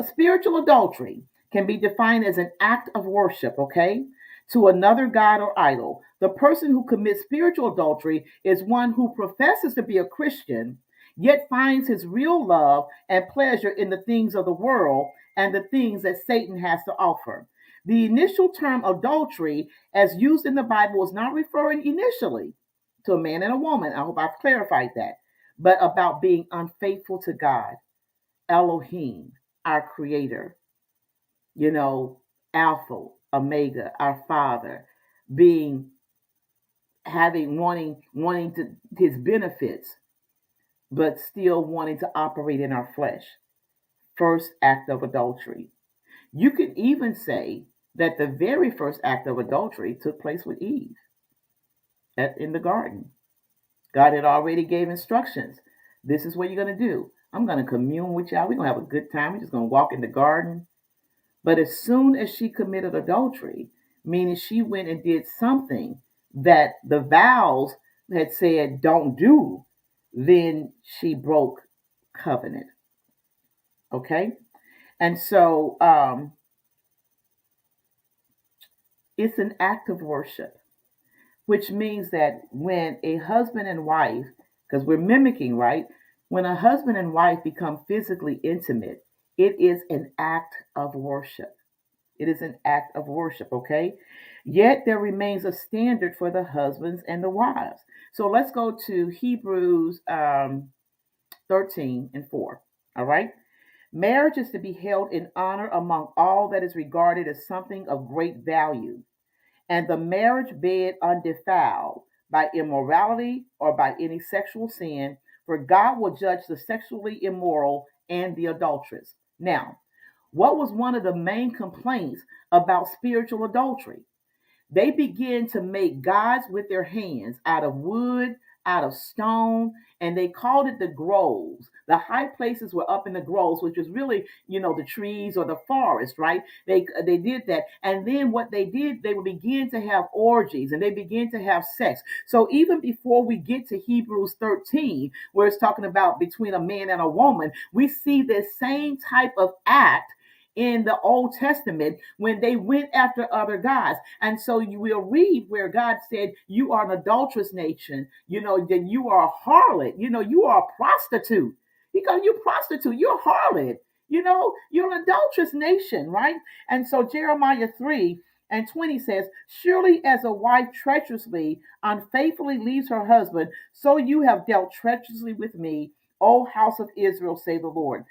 Spiritual adultery can be defined as an act of worship, okay, to another god or idol. The person who commits spiritual adultery is one who professes to be a Christian, yet finds his real love and pleasure in the things of the world and the things that Satan has to offer. The initial term adultery, as used in the Bible, is not referring initially to a man and a woman. I hope I've clarified that, but about being unfaithful to God, Elohim, our creator, you know, Alpha, Omega, our Father, being having wanting to his benefits, but still wanting to operate in our flesh. First act of adultery. You could even say that the very first act of adultery took place with Eve in the garden. God had already gave instructions. This is what you're going to do. I'm going to commune with y'all. We're going to have a good time. We're just going to walk in the garden. But as soon as she committed adultery, meaning she went and did something that the vows had said don't do, then she broke covenant. Okay? And so it's an act of worship, which means that when a husband and wife, because we're mimicking, right? When a husband and wife become physically intimate, it is an act of worship. It is an act of worship, okay? Yet there remains a standard for the husbands and the wives. So let's go to Hebrews 13 and 4. All right? Marriage is to be held in honor among all that is regarded as something of great value, and the marriage bed undefiled by immorality or by any sexual sin, for God will judge the sexually immoral and the adulteress. Now, what was one of the main complaints about spiritual adultery? They began to make gods with their hands out of wood, out of stone, and they called it the groves. The high places were up in the groves, which was really, the trees or the forest, right? They did that, and then what they did, they would begin to have orgies and they began to have sex. So even before we get to Hebrews 13, where it's talking about between a man and a woman, we see this same type of act in the Old Testament when they went after other gods. And so you will read where God said, you are an adulterous nation, then you are a harlot, you are a prostitute. He goes, you prostitute, you're a harlot, you're an adulterous nation, right? And so Jeremiah 3 and 20 says, surely as a wife treacherously, unfaithfully leaves her husband, so you have dealt treacherously with me, O house of Israel, say the Lord.